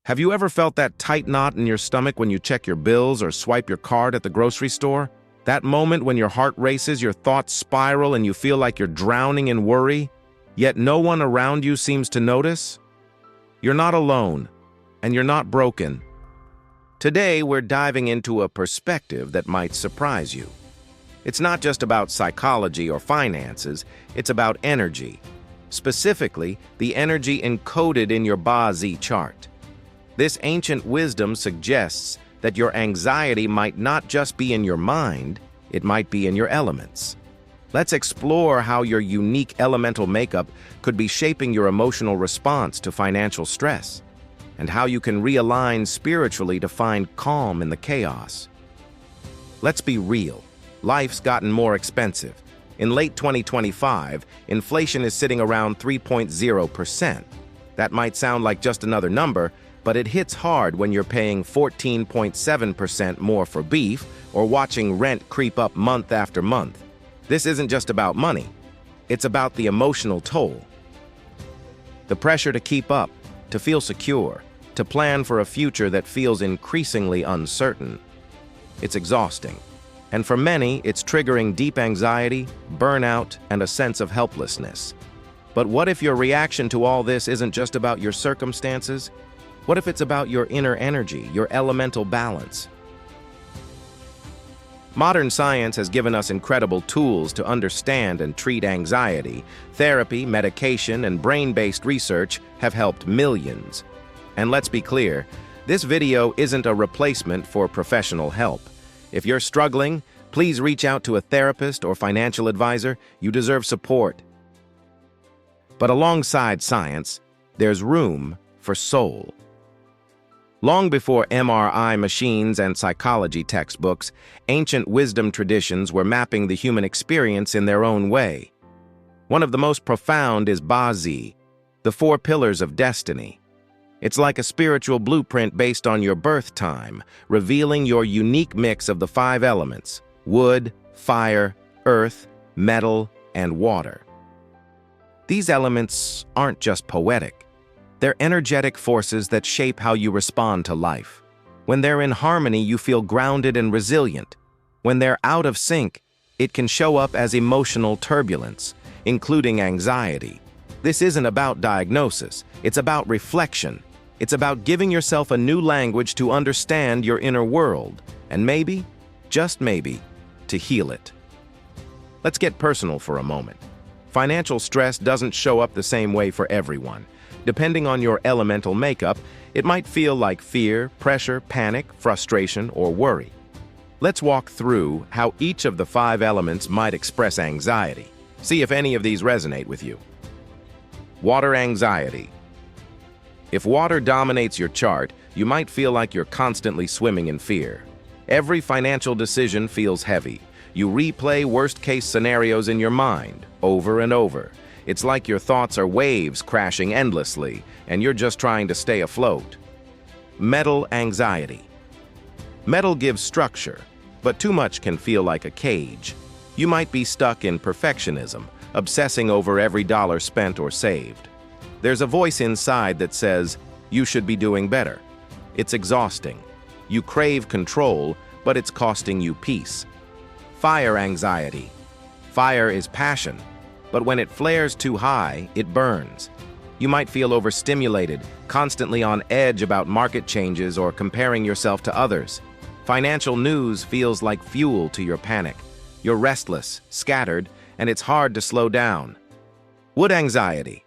Have you ever felt that tight knot in your stomach when you check your bills or swipe your card at the grocery store? That moment when your heart races, your thoughts spiral, and you feel like you're drowning in worry, yet no one around you seems to notice? You're not alone, and you're not broken. Today, we're diving into a perspective that might surprise you. It's not just about psychology or finances, it's about energy. Specifically, the energy encoded in your BaZi chart. This ancient wisdom suggests that your anxiety might not just be in your mind, it might be in your elements. Let's explore how your unique elemental makeup could be shaping your emotional response to financial stress, and how you can realign spiritually to find calm in the chaos. Let's be real. Life's gotten more expensive. In late 2025, inflation is sitting around 3.0%. That might sound like just another number, but it hits hard when you're paying 14.7% more for beef or watching rent creep up month after month. This isn't just about money. It's about the emotional toll. The pressure to keep up, to feel secure, to plan for a future that feels increasingly uncertain. It's exhausting. And for many, it's triggering deep anxiety, burnout, and a sense of helplessness. But what if your reaction to all this isn't just about your circumstances? What if it's about your inner energy, your elemental balance? Modern science has given us incredible tools to understand and treat anxiety. Therapy, medication, and brain-based research have helped millions. And let's be clear, this video isn't a replacement for professional help. If you're struggling, please reach out to a therapist or financial advisor. You deserve support. But alongside science, there's room for soul. Long before MRI machines and psychology textbooks, ancient wisdom traditions were mapping the human experience in their own way. One of the most profound is BaZi, the 4 pillars of destiny. It's like a spiritual blueprint based on your birth time, revealing your unique mix of the 5 elements: wood, fire, earth, metal, and water. These elements aren't just poetic. They're energetic forces that shape how you respond to life. When they're in harmony, you feel grounded and resilient. When they're out of sync, it can show up as emotional turbulence, including anxiety. This isn't about diagnosis, it's about reflection. It's about giving yourself a new language to understand your inner world, and maybe, just maybe, to heal it. Let's get personal for a moment. Financial stress doesn't show up the same way for everyone. Depending on your elemental makeup, it might feel like fear, pressure, panic, frustration, or worry. Let's walk through how each of the 5 elements might express anxiety. See if any of these resonate with you. Water anxiety. If water dominates your chart, you might feel like you're constantly swimming in fear. Every financial decision feels heavy. You replay worst-case scenarios in your mind, over and over. It's like your thoughts are waves crashing endlessly, and you're just trying to stay afloat. Metal anxiety. Metal gives structure, but too much can feel like a cage. You might be stuck in perfectionism, obsessing over every dollar spent or saved. There's a voice inside that says, you should be doing better. It's exhausting. You crave control, but it's costing you peace. Fire anxiety. Fire is passion, but when it flares too high, it burns. You might feel overstimulated, constantly on edge about market changes or comparing yourself to others. Financial news feels like fuel to your panic. You're restless, scattered, and it's hard to slow down. Wood anxiety.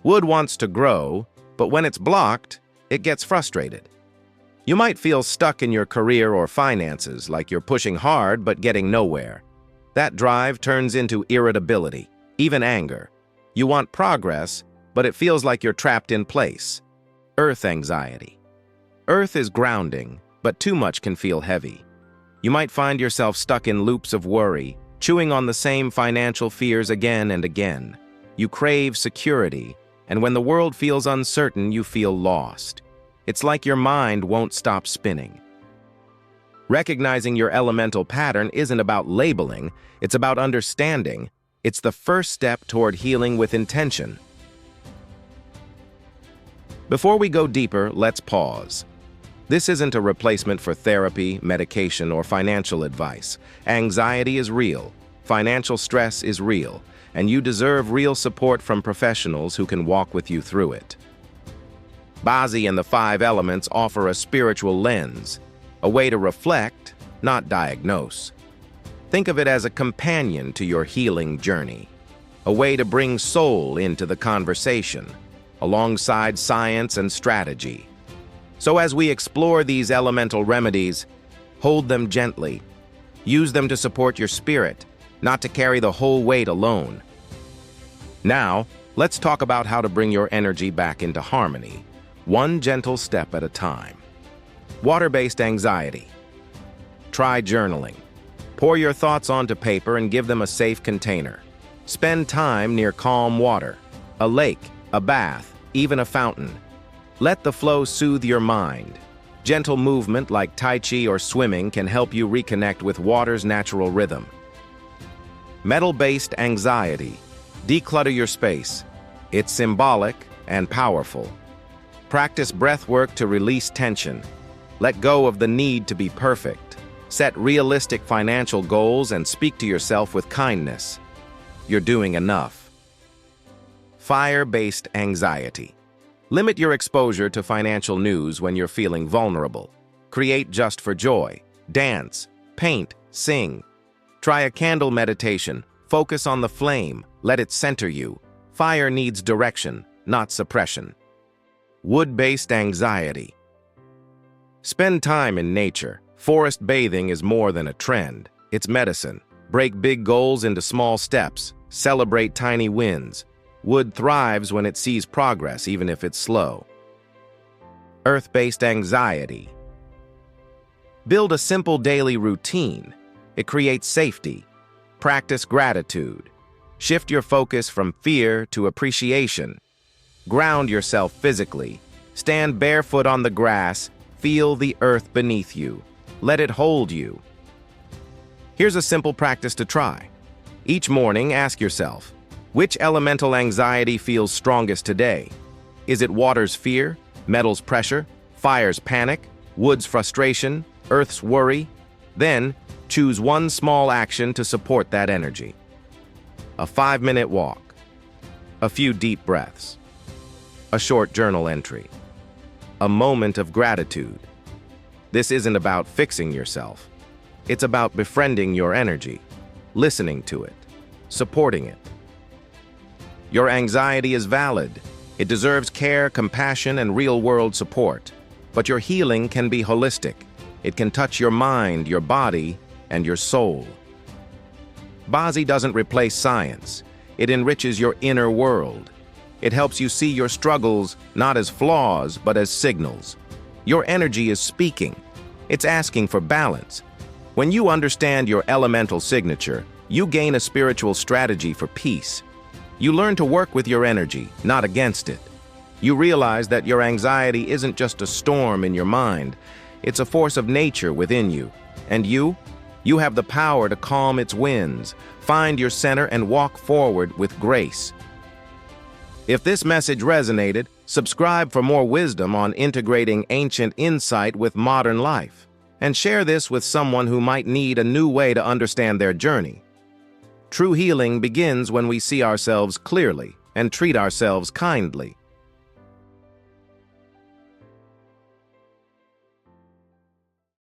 Wood wants to grow, but when it's blocked, it gets frustrated. You might feel stuck in your career or finances, like you're pushing hard but getting nowhere. That drive turns into irritability, even anger. You want progress, but it feels like you're trapped in place. Earth anxiety. Earth is grounding, but too much can feel heavy. You might find yourself stuck in loops of worry, chewing on the same financial fears again and again. You crave security, and when the world feels uncertain, you feel lost. It's like your mind won't stop spinning. Recognizing your elemental pattern isn't about labeling, it's about understanding. It's the first step toward healing with intention. Before we go deeper, let's pause. This isn't a replacement for therapy, medication, or financial advice. Anxiety is real, financial stress is real, and you deserve real support from professionals who can walk with you through it. BaZi and the 5 elements offer a spiritual lens, a way to reflect, not diagnose. Think of it as a companion to your healing journey, a way to bring soul into the conversation, alongside science and strategy. So as we explore these elemental remedies, hold them gently. Use them to support your spirit, not to carry the whole weight alone. Now, let's talk about how to bring your energy back into harmony, one gentle step at a time. Water-based anxiety. Try journaling. Pour your thoughts onto paper and give them a safe container. Spend time near calm water, a lake, a bath, even a fountain. Let the flow soothe your mind. Gentle movement like Tai Chi or swimming can help you reconnect with water's natural rhythm. Metal-based anxiety. Declutter your space. It's symbolic and powerful. Practice breath work to release tension. Let go of the need to be perfect. Set realistic financial goals and speak to yourself with kindness. You're doing enough. Fire-based anxiety. Limit your exposure to financial news when you're feeling vulnerable. Create just for joy. Dance, paint, sing. Try a candle meditation. Focus on the flame. Let it center you. Fire needs direction, not suppression. Wood-based anxiety. Spend time in nature. Forest bathing is more than a trend. It's medicine. Break big goals into small steps. Celebrate tiny wins. Wood thrives when it sees progress, even if it's slow. Earth-based anxiety. Build a simple daily routine. It creates safety. Practice gratitude. Shift your focus from fear to appreciation. Ground yourself physically. Stand barefoot on the grass. Feel the earth beneath you. Let it hold you. Here's a simple practice to try. Each morning, ask yourself, which elemental anxiety feels strongest today? Is it water's fear, metal's pressure, fire's panic, wood's frustration, earth's worry? Then, choose one small action to support that energy. A 5-minute walk. A few deep breaths. A short journal entry. A moment of gratitude. This isn't about fixing yourself. It's about befriending your energy, listening to it, supporting it. Your anxiety is valid. It deserves care, compassion, and real-world support. But your healing can be holistic. It can touch your mind, your body, and your soul. BaZi doesn't replace science. It enriches your inner world. It helps you see your struggles not as flaws, but as signals. Your energy is speaking. It's asking for balance. When you understand your elemental signature, you gain a spiritual strategy for peace. You learn to work with your energy, not against it. You realize that your anxiety isn't just a storm in your mind. It's a force of nature within you. And you have the power to calm its winds, find your center, and walk forward with grace. If this message resonated, subscribe for more wisdom on integrating ancient insight with modern life, and share this with someone who might need a new way to understand their journey. True healing begins when we see ourselves clearly and treat ourselves kindly.